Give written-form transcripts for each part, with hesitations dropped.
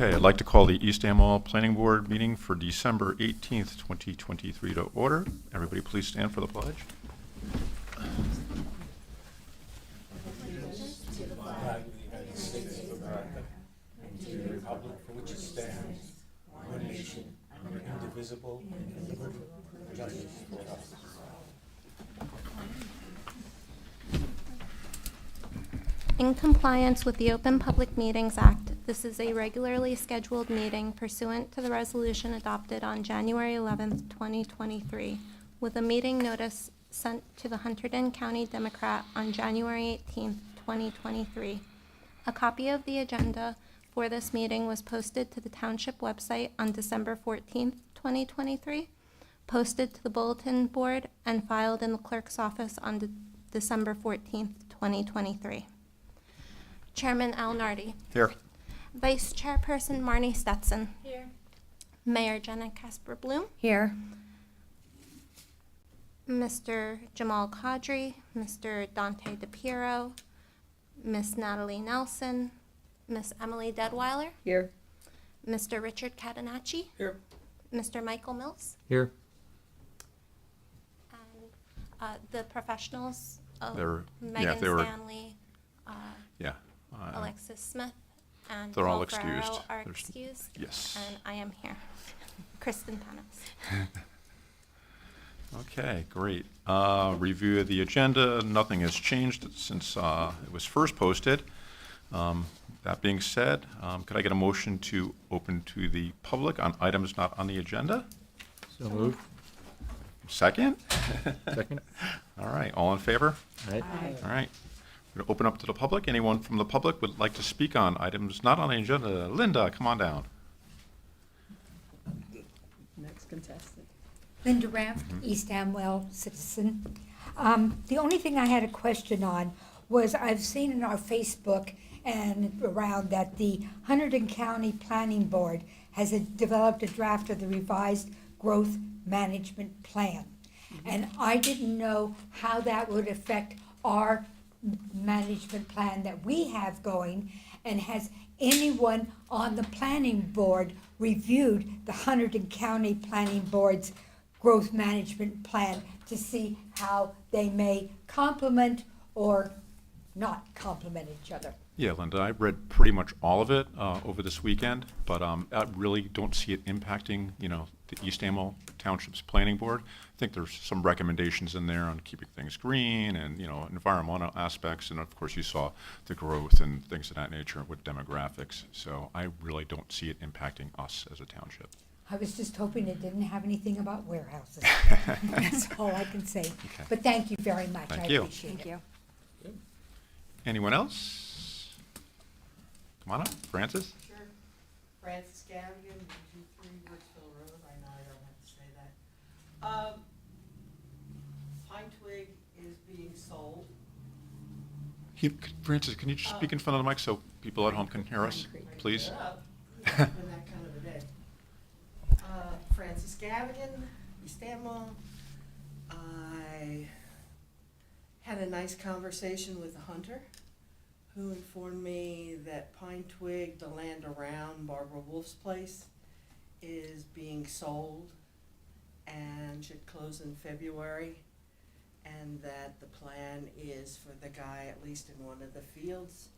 Okay, I'd like to call the East Amwell Planning Board meeting for December 18th, 2023 to order. Everybody please stand for the pledge. Allegiance to the flag of the United States of America and to the republic for which it stands, one nation, indivisible, and liberty and justice for all. In compliance with the Open Public Meetings Act, this is a regularly scheduled meeting pursuant to the resolution adopted on January 11th, 2023, with a meeting notice sent to the Hunterdon County Democrat on January 18th, 2023. A copy of the agenda for this meeting was posted to the Township website on December 14th, 2023, posted to the bulletin board, and filed in the clerk's office on December 14th, 2023. Chairman Al Nardi. Here. Vice Chairperson Marnie Stetson. Here. Mayor Jenna Casper-Bloom. Here. Mr. Jamal Qadri, Mr. Dante DePiero, Miss Natalie Nelson, Miss Emily Deadweiler, Here. Mr. Richard Catenacci, Here. Mr. Michael Mills, Here. and the professionals of They're- Megan they were- Stanley, Yeah. Alexis Smith, and They're all Paul Ferraro excused. are There's- excused. Yes. And I am here. Kristen Panos. Okay, great. Review of the agenda. Nothing has changed since it was first posted. That being said, could I get a motion to open to the public on items not on the agenda? So moved. Second? Second. All right, all in favor? Right. All right. We're going to open up to the public. Anyone from the public would like to speak on items not on the agenda? Linda, come on down. Next contestant. Linda Raft, East Amwell citizen. The only thing I had a question on was I've seen in our Facebook and around that the Hunterdon County Planning Board has developed a draft of the revised growth management plan. And I didn't know how that would affect our management plan that we have going, and has anyone on the planning board reviewed the Hunterdon County Planning Board's growth management plan to see how they may complement or not complement each other? Yeah, Linda, I read pretty much all of it over this weekend, but I really don't see it impacting, the East Amwell Township's Planning Board. I think there's some recommendations in there on keeping things green and, environmental aspects, and of course you saw the growth and things of that nature with demographics. So I really don't see it impacting us as a township. I was just hoping it didn't have anything about warehouses. That's all I can say. Okay. But thank you very much. Thank I you. appreciate it. you. Anyone else? Come on up, Francis. Sure. Francis Gavigan, 123 Woodsville Road. I know I don't have to say that. Pine Twig is being sold. Francis, can you just speak in front of the mic so people at home can hear us, please? Shut up. It's been that kind of a day. Francis Gavigan, East Amwell. I had a nice conversation with a hunter who informed me that Pine Twig, the land around Barbara Wolf's place, is being sold and should close in February, and that the plan is for the guy, at least in one of the fields,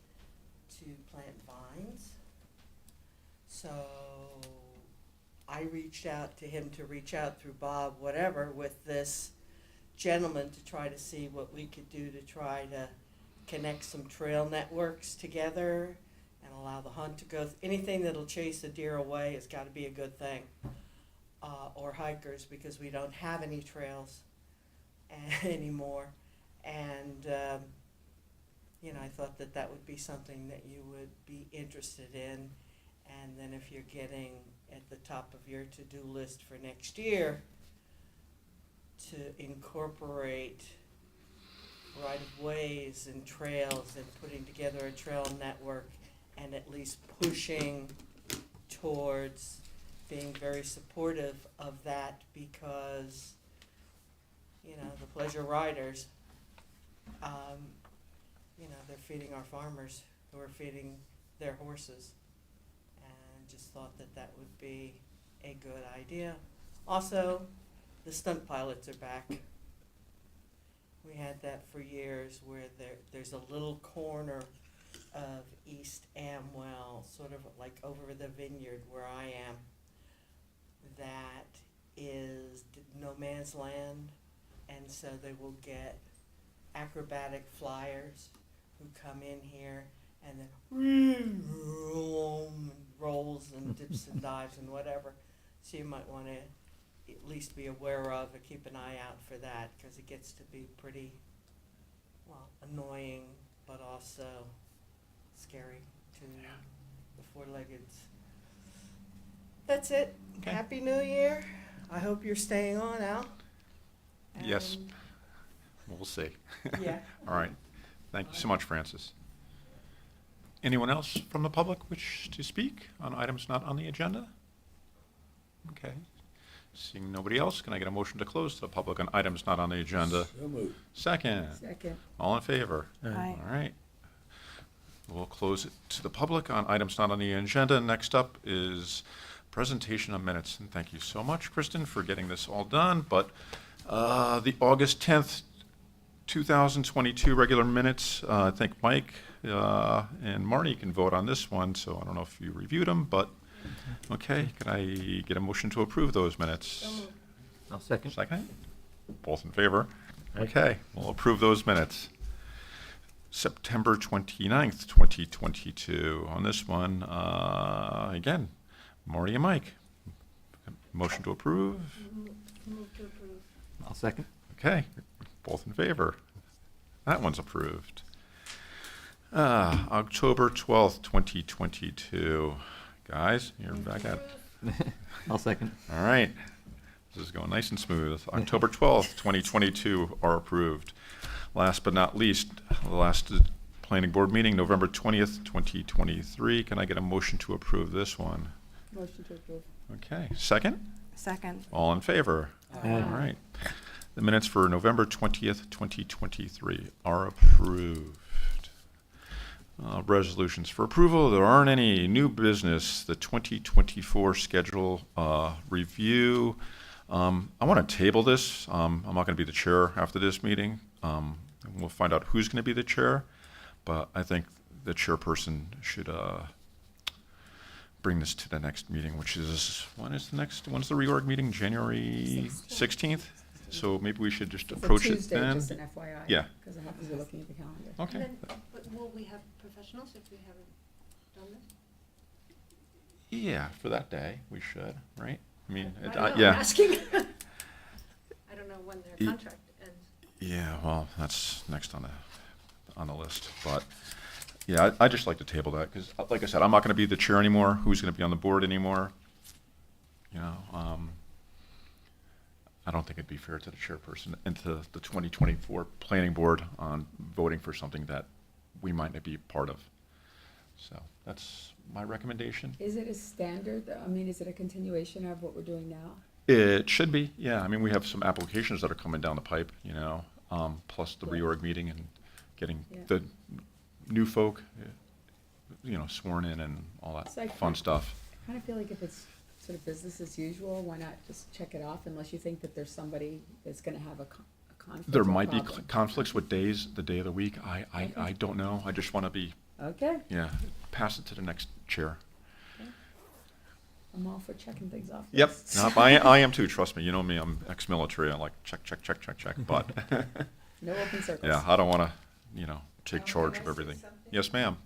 to plant vines. So I reached out to him to reach out through Bob, whatever, with this gentleman to try to see what we could do to try to connect some trail networks together and allow the hunt to go. Anything that'll chase the deer away has got to be a good thing, or hikers, because we don't have any trails anymore. And I thought that would be something that you would be interested in. And then if you're getting at the top of your to-do list for next year, to incorporate right-of-ways and trails and putting together a trail network, and at least pushing towards being very supportive of that, because the pleasure riders, they're feeding our farmers who are feeding their horses, and just thought that that would be a good idea. Also, the stunt pilots are back. We had that for years where there's a little corner of East Amwell, sort of like over the vineyard where I am, that is no man's land, and so they will get acrobatic flyers who come in here and then rolls and dips and dives and whatever. So you might want to at least be aware of and keep an eye out for that, because it gets to be pretty, well, annoying, but also scary to the four-leggeds. That's it. Okay. Happy New Year. I hope you're staying on, Al. Yes. And- We'll see. Yeah. All right. Thank you so much, Francis. Anyone else from the public wish to speak on items not on the agenda? Okay. Seeing nobody else, can I get a motion to close to the public on items not on the agenda? So moved. Second. Second. All in favor? Aye. All right. We'll close it to the public on items not on the agenda. Next up is presentation of minutes. And thank you so much, Kristen, for getting this all done. But the August 10th, 2022 regular minutes, I think Mike and Marty can vote on this one, so I don't know if you reviewed them, but, okay, can I get a motion to approve those minutes? I'll second. Second? Both in favor? Aye. Okay, we'll approve those minutes. September 29th, 2022. On this one, again, Marty and Mike. Motion to approve? Move to approve. I'll second. Okay, both in favor. That one's approved. October 12th, 2022. Guys, you're back at, I'll second. all right. This is going nice and smooth. October 12th, 2022 are approved. Last but not least, the last planning board meeting, November 20th, 2023. Can I get a motion to approve this one? Motion to approve. Okay, second? Second. All in favor? Aye. All right. The minutes for November 20th, 2023 are approved. Resolutions for approval. There aren't any. New business, the 2024 schedule review. I want to table this. I'm not going to be the chair after this meeting. We'll find out who's going to be the chair, but I think the chairperson should bring this to the next meeting, which is, when's the reorg meeting? January 16th? So maybe we should just approach it Tuesday, then? just an FYI. Yeah. Because I happen to be looking at the calendar. Okay. And then, but will we have professionals if we haven't done this? Yeah, for that day, we should, right? I mean, I don't know, I'm yeah. asking. I don't know when Ye- their contract ends. Yeah, well, that's next on the list, but, yeah, I just like to table that, because, like I said, I'm not gonna be the chair anymore, who's gonna be on the board anymore? You know, I don't think it'd be fair to the chairperson and to the 2024 planning board on voting for something that we might not be part of. So, that's my recommendation. Is it a standard, I mean, is it a continuation of what we're doing now? It should be, yeah. I mean, we have some applications that are coming down the pipe, you know, plus the Yeah. reorg meeting and getting Yeah. the new folk, you know, sworn in and all that So I fun kind- stuff. I kind of feel like if it's sort of business as usual, why not just check it off unless you think that there's somebody that's going to have a conflict There or might be problem. conflicts with days, the day of the week. I Okay. don't know. I just want to be, Okay, yeah, pass it to the next chair. I'm all for checking things off. Yep, lists. no, I am too, trust me. You know me, I'm ex-military. I like check, check, check, check, check, but, No open circles. yeah, I don't want to, you know, take Can charge I of say everything. something? Yes, ma'am.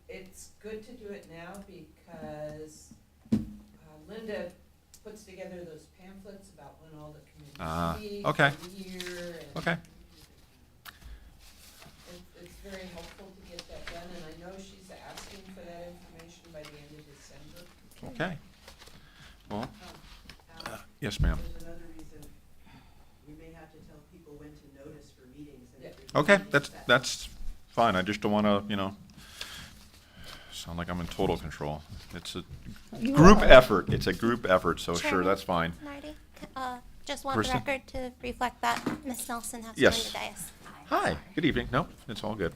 It's good to do it now because Linda puts together those pamphlets about when all the Ah, committees meet, okay. for the year, and Okay. it's very helpful to get that done, and I know she's asking for that information by the end of December. Okay. Well, Al, yes, ma'am. there's another reason, we may have to tell people when to notice for meetings. And if there's Okay, meetings that's fine. I just don't want to, you know, sound like I'm in total control. It's a You group are. effort. It's a group effort, so sure, Chairman, that's fine. Marty, just want the Kristen? record to reflect that Ms. Nelson has Yes. joined the dais. Hi, good evening. No, it's all good.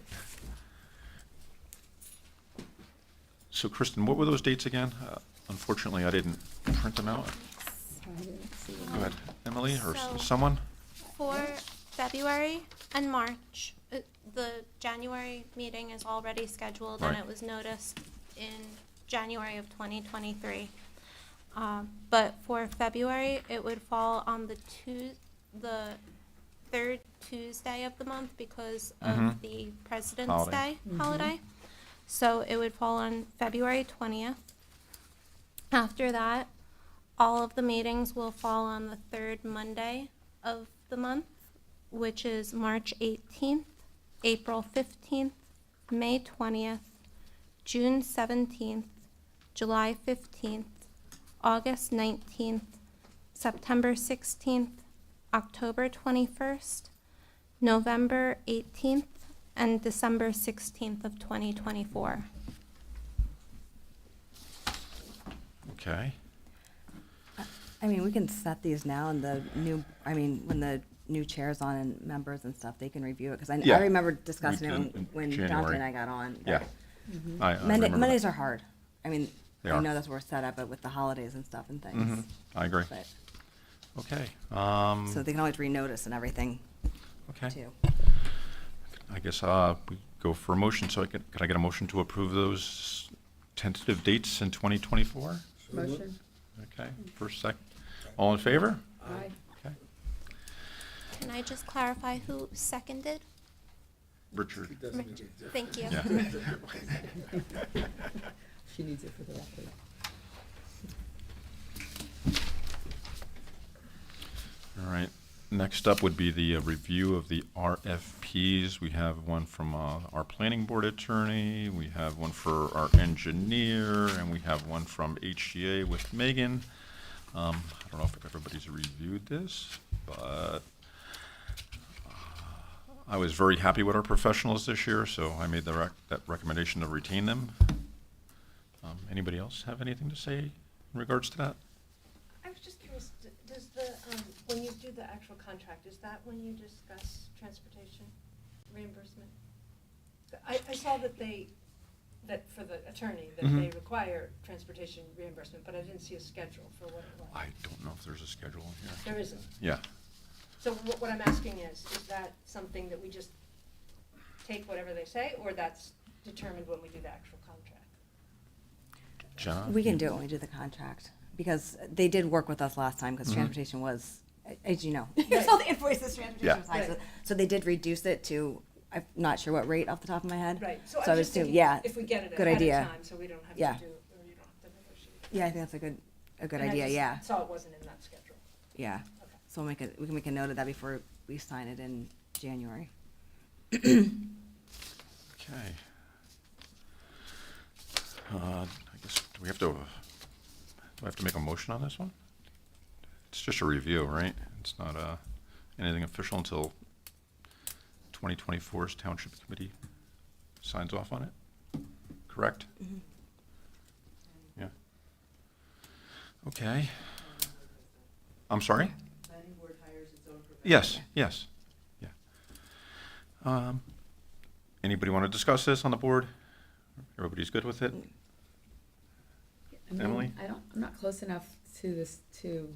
So Kristen, what were those dates again? Unfortunately, I didn't print them out. I didn't see it. Go ahead, Emily, or So- someone? For February and March, the January meeting is already scheduled and Right. it was noticed in January of 2023. But for February, it would fall on the third Tuesday of the month because of Mhm. the President's Holiday. Day holiday. So it would fall on February 20th. After that, all of the meetings will fall on the third Monday of the month, which is March 18th, April 15th, May 20th, June 17th, July 15th, August 19th, September 16th, October 21st, November 18th, and December 16th of 2024. Okay. I mean, we can set these now and when the new chair's on and members and stuff, they can review it. Because Yeah. I remember discussing We it did in when January. Dante and I got on. Yeah. I Monday, remember Mondays that. are hard. I mean, They I are. know that's where we're set up, but with the holidays and stuff and Mhm. things. I agree. But, Okay. so they can always renotice and everything Okay. too. I guess we go for a motion. So could I get a motion to approve those tentative dates in 2024? Motion? Okay, first, second. All in favor? Aye. Okay. Can I just clarify who seconded? Richard? Thank you. Yeah. She needs it for the record. All right. Next up would be the review of the RFPs. We have one from our planning board attorney, we have one for our engineer, and we have one from HGA with Megan. I don't know if everybody's reviewed this, but I was very happy with our professionals this year, so I made that recommendation to retain them. Anybody else have anything to say in regards to that? I was just curious, does the, when you do the actual contract, is that when you discuss transportation reimbursement? I saw that that for the attorney, that Mhm. they require transportation reimbursement, but I didn't see a schedule for what it was. I don't know if there's a schedule in here. There isn't. Yeah. So what I'm asking is that something that we just take whatever they say, or that's determined when we do the actual contract? Jenna? We can do it when we do the contract, because they did work with us last time, because Mhm. transportation was, as you know, Right. here's all the invoices, transportation Yeah. was high. So- Right. So they did reduce it to, I'm not sure what rate off the top of my head. Right, so I I was was just too, thinking, yeah, if we get it good ahead idea. of time, so we don't have to do, Yeah. or you don't have to negotiate. Yeah, I think that's a good And I idea, just yeah, saw it wasn't in that schedule. yeah. Okay. So we can make a note of that before we sign it in January. Okay. I guess, do I have to make a motion on this one? It's just a review, right? It's not anything official until 2024's Township Committee signs off on it? Correct? Mhm. Yeah. Okay. I'm sorry? Planning board hires its own professional. Yes, yes, yeah. Anybody want to discuss this on the board? Everybody's good with it? I mean, Emily? I'm not close enough to this to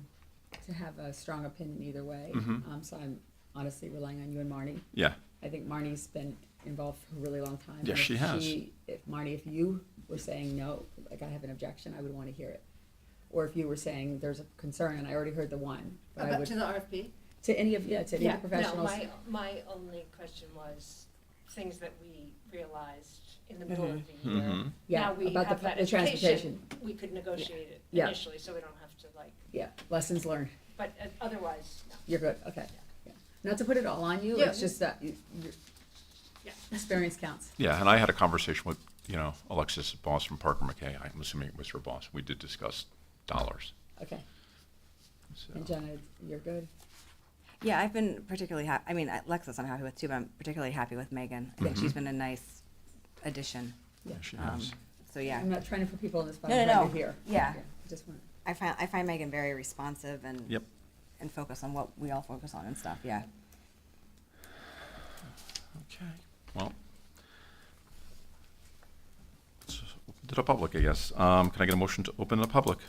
have a strong opinion either way. Mhm. So I'm honestly relying on you and Marnie. Yeah, I think Marnie's been involved for a really long time. Yes, and she if has. If Marnie, if you were saying no, like I have an objection, I would want to hear it. Or if you were saying there's a concern, and I already heard the one, but I About would, to the RFP? to any of the professionals. No, my only question was things that we realized in the middle of the year. Mhm. Yeah, Now we about have the that transportation. education, we could negotiate it Yeah. initially, so we don't have to like, Yeah, lessons learned. but otherwise, no. You're good, okay. Yeah. Not to put it all on you, Yeah. it's just that your Yeah. experience counts. yeah, and I had a conversation with, Alexis' boss from Parker McKay. I'm assuming it was her boss. We did discuss dollars. Okay, So. and Jenna, you're good? Yeah, I've been particularly happy, I mean, Alexis I'm happy with too, but I'm particularly happy with Megan. I think she's Mhm. been a nice addition. Yeah, she Um, is. So, yeah. I'm not trying to put people in this spot, No, I'm no, trying no. to hear. Yeah. I just want, I find Megan very responsive and Yep. and focus on what we all focus on and stuff. Yeah. Okay, well. Let's open to the public, I guess. Can I get a motion to open to the public?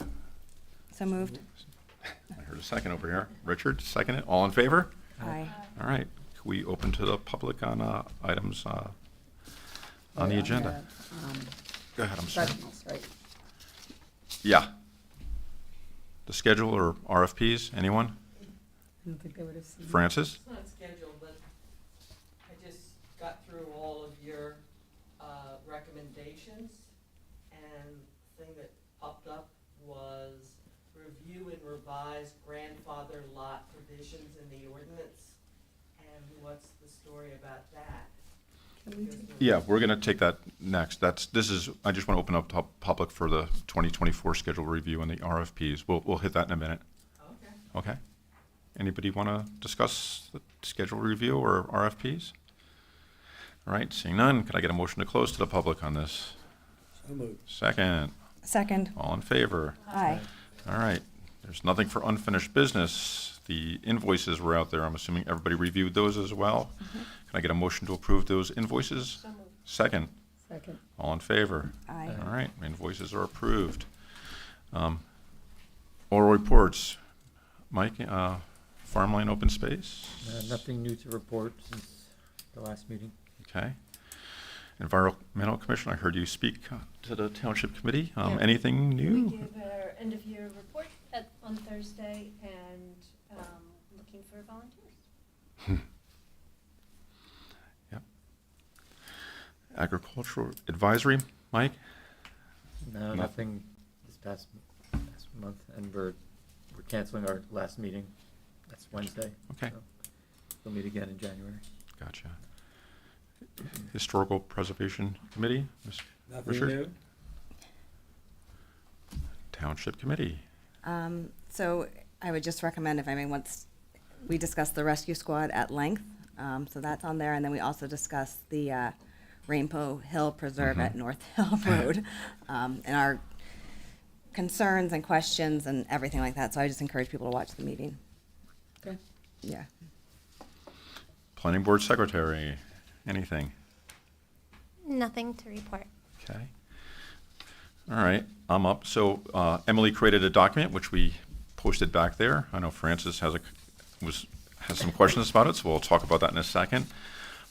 So moved. I heard a second over here. Richard, second it. All in favor? Aye. All right. Can we open to the public on items on the agenda? Go ahead, I'm sorry. Professionals, right? Yeah. The schedule or RFPs, anyone? I don't think they would have seen. Francis? It's not scheduled, but I just got through all of your recommendations, and the thing that popped up was review and revise grandfather lot provisions in the ordinance, and what's the story about that? Can we Because we're- Yeah, we're going to take that next. I just want to open up to public for the 2024 schedule review and the RFPs. We'll hit that in a minute. Okay. Okay. Anybody want to discuss the schedule review or RFPs? All right, seeing none, could I get a motion to close to the public on this? So moved. Second, Second. all in favor? Aye. All right, there's nothing for unfinished business. The invoices were out there. I'm assuming everybody reviewed those as well. Can I get a motion to approve those invoices? So moved. Second, Second. all in favor? Aye. All right, invoices are approved. Oral reports. Mike, farmland open space? Nothing new to report since the last meeting. Okay. Environmental Commission, I heard you speak to the Township Committee. Yeah. Anything We new? give our end-of-year report on Thursday, and looking for volunteers. Yep. Agricultural Advisory, Mike? No, nothing this past month, and we're canceling our last meeting. That's Wednesday. Okay. so We'll meet again in January. Gotcha. Historical Preservation Committee, Ms. Nothing Richard? new? Township Committee. So I would just recommend, if I may, once, we discussed the rescue squad at length, so that's on there, and then we also discussed the Rainbow Hill Preserve at North Hill Road, and our concerns and questions and everything like that, so I just encourage people to watch the meeting. Okay. Yeah. Planning Board Secretary, anything? Nothing to report. Okay. All right, I'm up. So Emily created a document, which we posted back there. I know Francis has some questions about it, so we'll talk about that in a second.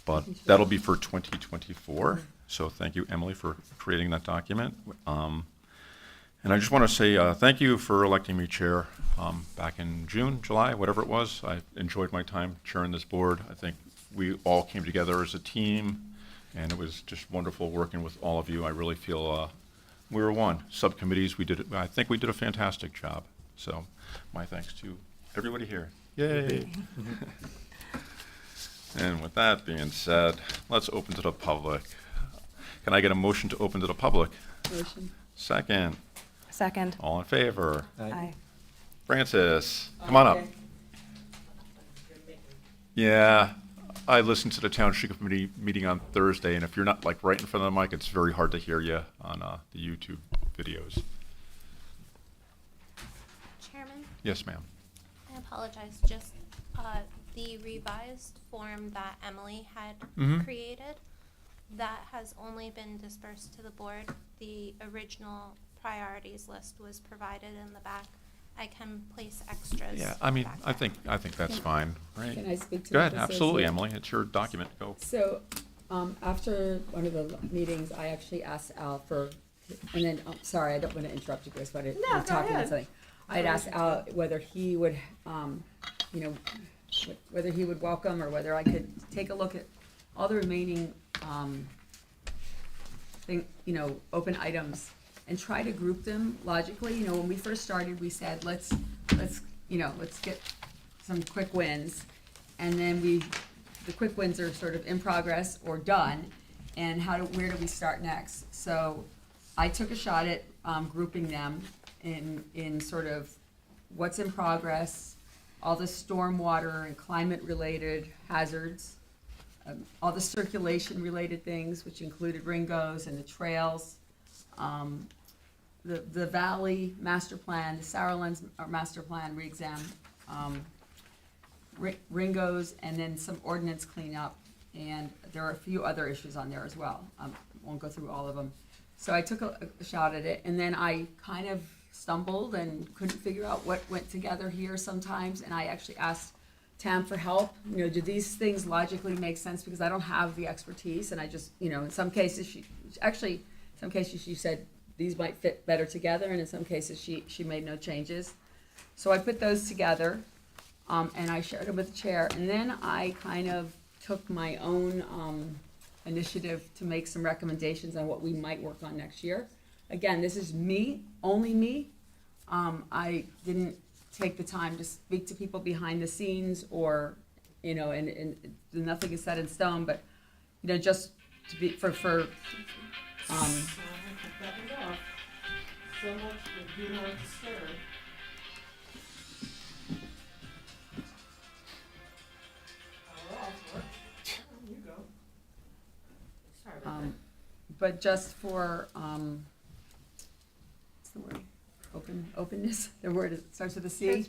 But that'll be for 2024. So thank you, Emily, for creating that document. And I just want to say thank you for electing me chair back in June, July, whatever it was. I enjoyed my time chairing this board. I think we all came together as a team, and it was just wonderful working with all of you. I really feel we were one. Subcommittees, I think we did a fantastic job. So my thanks to everybody here. Yay. And with that being said, let's open to the public. Can I get a motion to open to the public? Motion. Second, Second. all in favor? Aye. Francis, come on up. Okay. Yeah, I listened to the Township Committee meeting on Thursday, and if you're not like right in front of the mic, it's very hard to hear you on the YouTube videos. Chairman, Yes, ma'am. I apologize, just the revised form that Emily had Mhm. created, that has only been dispersed to the board. The original priorities list was provided in the back. I can place extras. Yeah, I mean, back I there. think that's fine, right? Can I speak to Go what ahead, this is? absolutely, Yeah. Emily, it's your document, go. So, after one of the meetings, I actually asked Al for, and then, sorry, I don't want to interrupt you guys, but No, you're go talking about ahead. something. I'd asked Al whether he would, whether he would welcome or whether I could take a look at all the remaining, open items and try to group them logically. When we first started, we said, let's get some quick wins. And then the quick wins are sort of in progress or done, and where do we start next? So I took a shot at grouping them in sort of what's in progress, all the stormwater and climate-related hazards, all the circulation-related things, which included Ringos and the trails, the Valley Master Plan, the Sauerlands Master Plan re-exam, Ringos, and then some ordinance cleanup, and there are a few other issues on there as well. Won't go through all of them. So I took a shot at it, and then I kind of stumbled and couldn't figure out what went together here sometimes, and I actually asked Tam for help. You know, do these things logically make sense? Because I don't have the expertise, and I just, you know, in some cases she said these might fit better together, and in some cases she made no changes. So I put those together, and I shared them with the chair, and then I kind of took my own initiative to make some recommendations on what we might work on next year. Again, this is me, only me. I didn't take the time to speak to people behind the scenes, or, you know, and nothing is set in stone, but, you know, just to be, for That was off. So much for do not disturb. Power off, Mark. You go. Sorry about that. but just for, what's the word? Openness, the word starts with a C?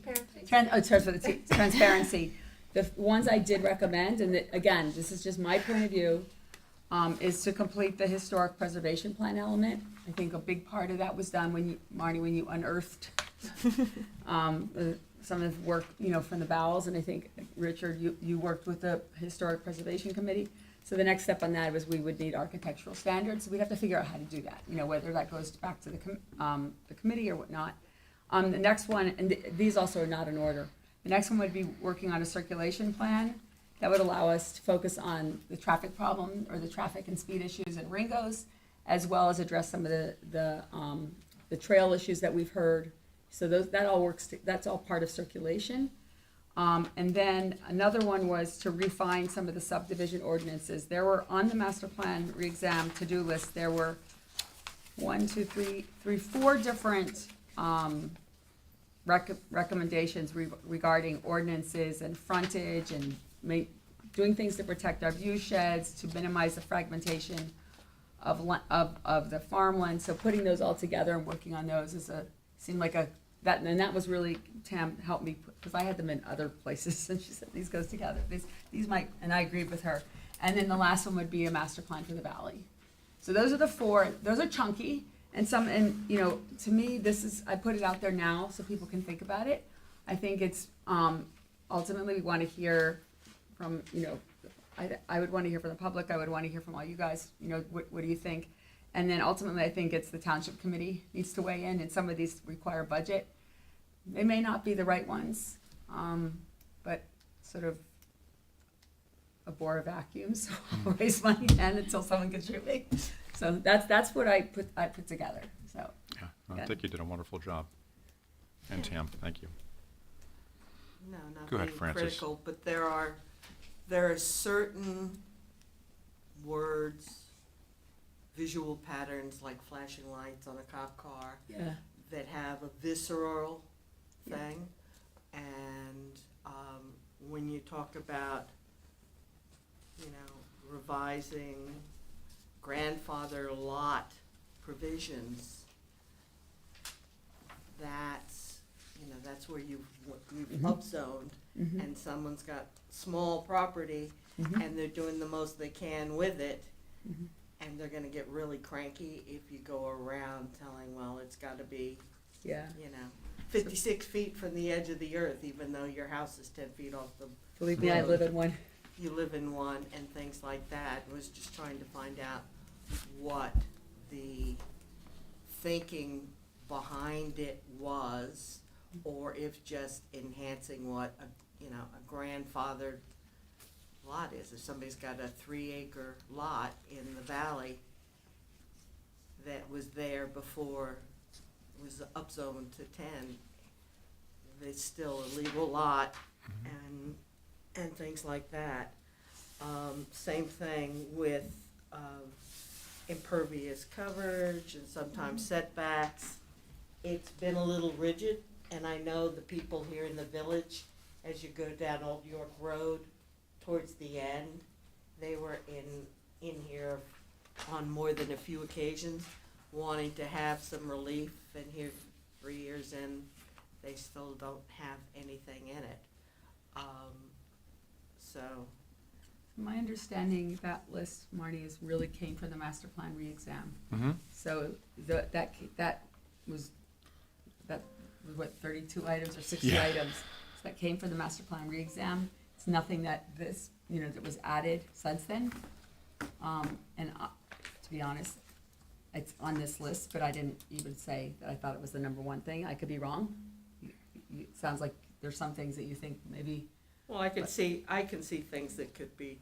Transparency. It starts with a T, transparency. The ones I did recommend, and again, this is just my point of view, is to complete the historic preservation plan element. I think a big part of that was done when you, Marty, when you unearthed some of the work, you know, from the bowels, and I think, Richard, you worked with the historic preservation committee. So the next step on that was we would need architectural standards. We'd have to figure out how to do that, you know, whether that goes back to the committee or whatnot. The next one, and these also are not in order. The next one would be working on a circulation plan that would allow us to focus on the traffic problem or the traffic and speed issues in Ringo's, as well as address some of the trail issues that we've heard. So that all works. That's all part of circulation. And then another one was to refine some of the subdivision ordinances. There were, on the master plan re-exam to-do list, there were 4 different recommendations regarding ordinances and frontage and doing things to protect our view sheds, to minimize the fragmentation of the farmland. So putting those all together and working on those seemed like that was really, Tam helped me, because I had them in other places, and she said, these goes together, these might, and I agreed with her. And then the last one would be a master plan for the valley. So those are the 4, those are chunky, and you know, to me, I put it out there now so people can think about it. I think it's, ultimately, we want to hear from, you know, I would want to hear from the public, I would want to hear from all you guys, you know, what do you think? And then ultimately, I think it's the township committee needs to weigh in, and some of these require budget. They may not be the right ones, but sort of a bore of vacuums, waste money and until someone can shoot me. So that's what I put together, so. Yeah, I Good. think you did a wonderful job. And Tam, thank you. No, not Go ahead, being Francis. critical, but there are certain words, visual patterns like flashing lights on a cop car Yeah. that have a visceral Yeah. thing. And when you talk about, you know, revising grandfather lot provisions, that's where you've upzoned, and someone's got small property, and they're doing the most they can with it, and they're gonna get really cranky if you go around telling, well, it's gotta be, Yeah. 56 feet from the edge of the earth, even though your house is 10 feet off the Believe me, I live in one. you live in one, and things like that. I was just trying to find out what the thinking behind it was, or if just enhancing what a grandfathered lot is. If somebody's got a 3-acre lot in the valley that was there before it was upzoned to 10, it's still a legal lot, and things like that. Same thing with impervious coverage and sometimes setbacks. It's been a little rigid, and I know the people here in the village, as you go down Old York Road towards the end, they were in here on more than a few occasions wanting to have some relief, and here 3 years in, they still don't have anything in it. So My understanding, that list, Marty, is really came from the master plan re-exam. Mm-hmm. So that was what, 32 items or 60 Yeah. items? So that came from the master plan re-exam. It's nothing that that was added since then. To be honest, it's on this list, but I didn't even say that I thought it was the number one thing. I could be wrong. It sounds like there's some things that you think maybe. Well, I can see things that could be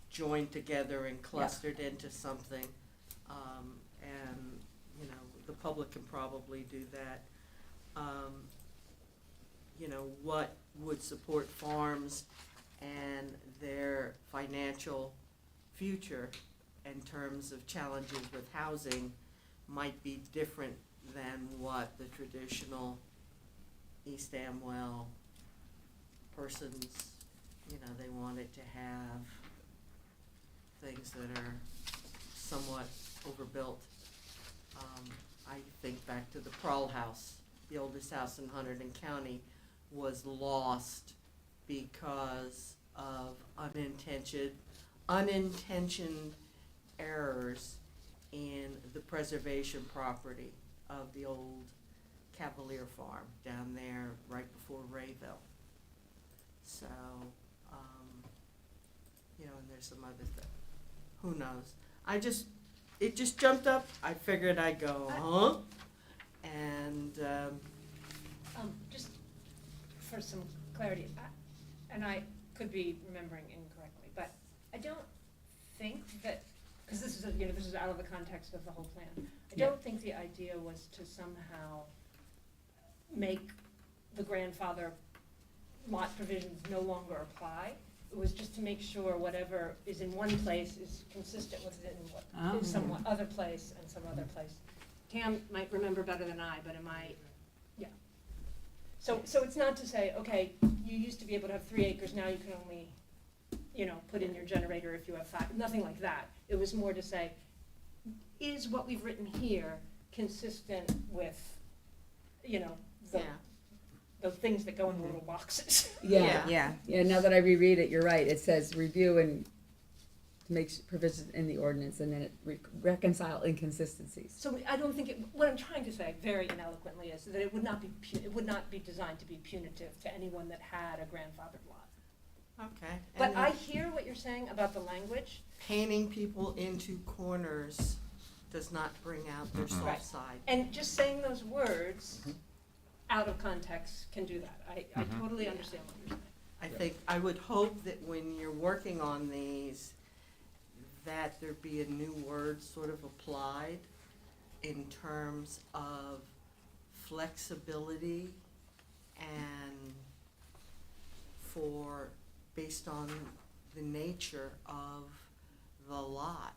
joined together and clustered into something. And, the public can probably do that. What would support farms and their financial future in terms of challenges with housing might be different than what the traditional East Amwell persons, they wanted to have things that are somewhat overbuilt. I think back to the Prawl House, the oldest house in Hunterdon County, was lost because of unintentioned errors in the preservation property of the old Cavalier Farm down there right before Rayville. So, and there's some other thing. Who knows? It just jumped up. I figured I'd go, huh? And, Just for some clarity, and I could be remembering incorrectly, but I don't think that, because this is out of the context of the whole plan. I don't think the idea was to somehow make the grandfather lot provisions no longer apply. It was just to make sure whatever is in one place is consistent with it in what is some other place and some other place. Tam might remember better than I, but yeah. So it's not to say, okay, you used to be able to have 3 acres, now you can only, put in your generator if you have 5, nothing like that. It was more to say, is what we've written here consistent with, the things that go in the little boxes? Yeah. Now that I reread it, you're right. It says review and makes provisions in the ordinance, and then it reconcile inconsistencies. So I don't think what I'm trying to say very ineloquently is that it would not be designed to be punitive to anyone that had a grandfathered lot. okay. But And I hear what you're saying about the language. painting people into corners does not bring out their Mhm. Right. soft side. And just saying those words out of context can do that. I Mhm. totally understand what you're saying. I think, I would hope that when you're working on these, that there be a new word sort of applied in terms of flexibility and based on the nature of the lot.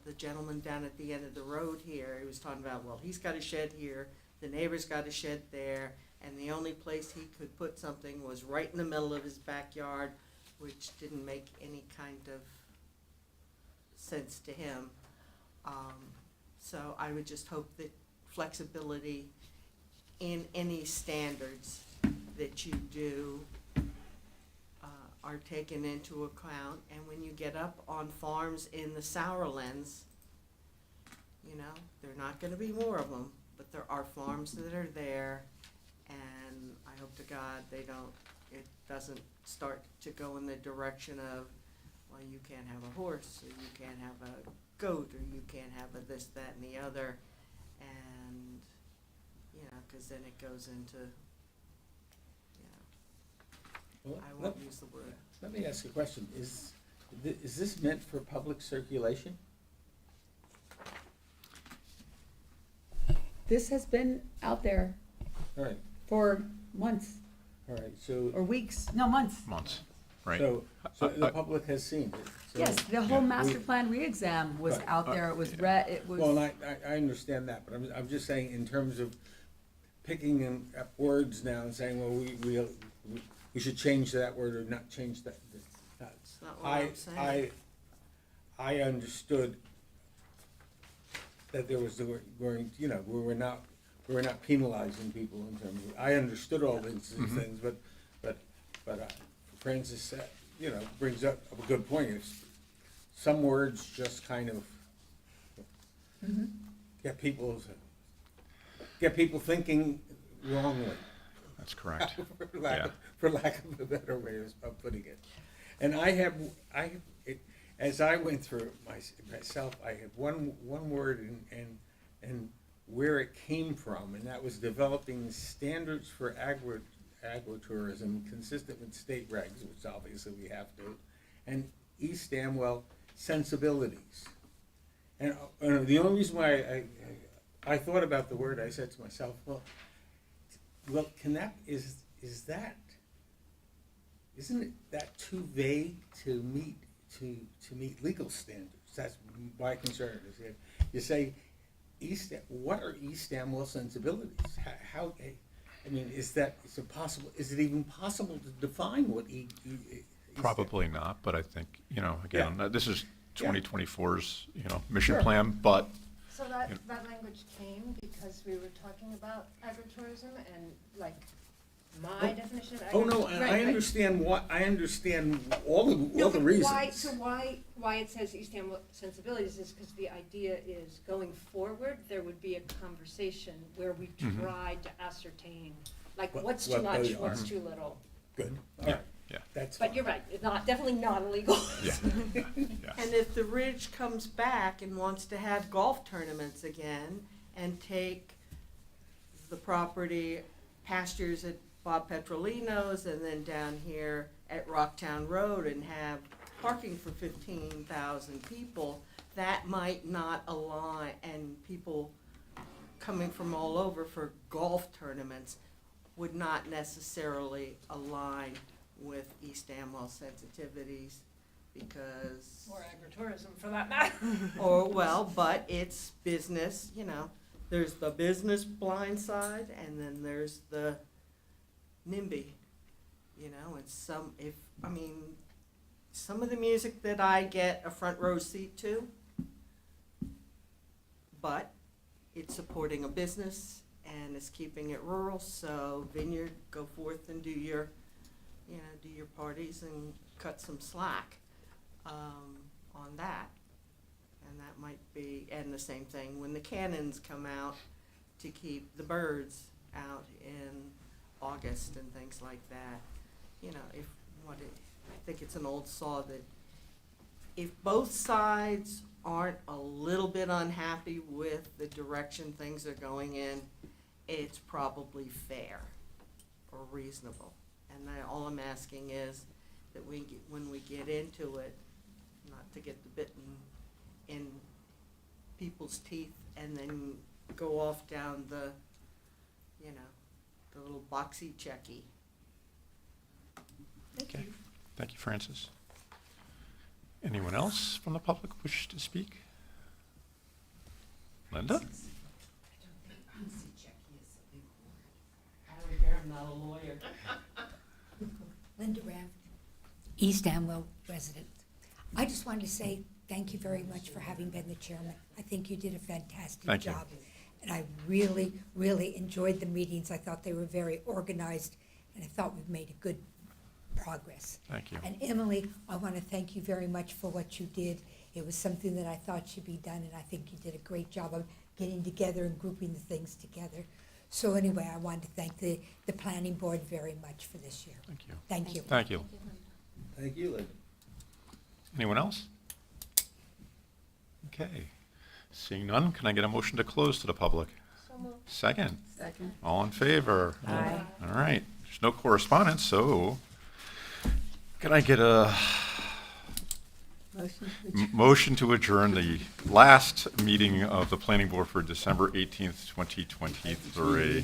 The gentleman down at the end of the road here, he was talking about, well, he's got a shed here, the neighbor's got a shed there, and the only place he could put something was right in the middle of his backyard, which didn't make any kind of sense to him. So I would just hope that flexibility in any standards that you do are taken into account. And when you get up on farms in the Sourlands, there are not gonna be more of them, but there are farms that are there, and I hope to God it doesn't start to go in the direction of, well, you can't have a horse, or you can't have a goat, or you can't have a this, that, and the other, and, cause then it goes into, Well, I won't use the word. Let me ask you a question. Is this meant for public circulation? This has been out there All right, for months all right, so, or weeks. No, months. Months, right? so the public has seen it. So- Yes, the whole Yeah. master plan re-exam was Right. out there. It was read. It was. Well, I understand that, but I'm just saying in terms of picking up words now and saying, well, we should change that word or not change that. That's not what I'm saying. I understood that there was going, we were not penalizing people in terms of, I understood all these things, but Francis said, you know, brings up a good point. It's, some words just kind of get people thinking wrongly. That's correct. For lack of a better way of putting it. And as I went through myself, I had one word and where it came from, and that was developing standards for agritourism consistent with state regs, which obviously we have to, and East Amwell sensibilities. And the only reason why I thought about the word, I said to myself, well, can that, isn't it that too vague to meet legal standards? That's my concern. Is that you say what are East Amwell sensibilities? How I mean, is it even possible to define what Probably not, but I think, you know, again, Yeah. this is Yeah. 2024's, you know, mission Sure. plan, but So that language came because we were talking about agritourism and like my definition of agritourism. Oh, no, and I understand all the reasons. So why it says East Amwell sensibilities is because the idea is going forward, there would be a conversation where we tried to ascertain, like, what's too What much, they what's are. too little. Good, all yeah, right, yeah, that's But fine. you're right, it's definitely not illegal. yeah, yeah. And if the Ridge comes back and wants to have golf tournaments again and take the property pastures at Bob Petrolino's and then down here at Rocktown Road and have parking for 15,000 people, that might not align, and people coming from all over for golf tournaments would not necessarily align with East Amwell sensitivities because, Or agritourism for that matter. but it's business, you know. There's the business blind side and then there's the NIMBY, you know, and some of the music that I get a front row seat to, but it's supporting a business and it's keeping it rural, so Vineyard, go forth and do your parties and cut some slack on that. And that might be, and the same thing when the cannons come out to keep the birds out in August and things like that. You know, I think it's an old saw that if both sides aren't a little bit unhappy with the direction things are going in, it's probably fair or reasonable. And all I'm asking is that when we get into it, not to get the bit in people's teeth and then go off down the little boxy checky. Okay, thank you, Francis. Anyone else from the public wish to speak? Linda? I don't care, I'm not a lawyer. Linda Rav, East Amwell resident. I just wanted to say thank you very much for having been the chairman. I think you did a fantastic Thank you. job. And I really, really enjoyed the meetings. I thought they were very organized, and I thought we've made a good progress. Thank you. And Emily, I want to thank you very much for what you did. It was something that I thought should be done, and I think you did a great job of getting together and grouping the things together. So anyway, I wanted to thank the planning board very much for this year. Thank you. Thank you. Thank you. Thank you, Linda. Anyone else? Okay. Seeing none, can I get a motion to close to the public? So moved. Second. Second. All in favor? Aye. All right. There's no correspondence, so can I get a motion to adjourn the last meeting of the planning board for December 18th, 2023?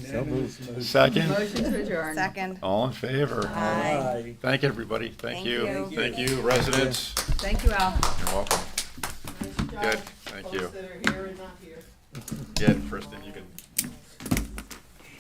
Second. Motion to adjourn. Second. All in favor? Aye. Thank you, everybody. Thank Thank you. you. Thank you, residents. Thank you, Al. You're welcome. Nice job, Good. Thank you. folks that are here and not here. Yeah, Kristen, you can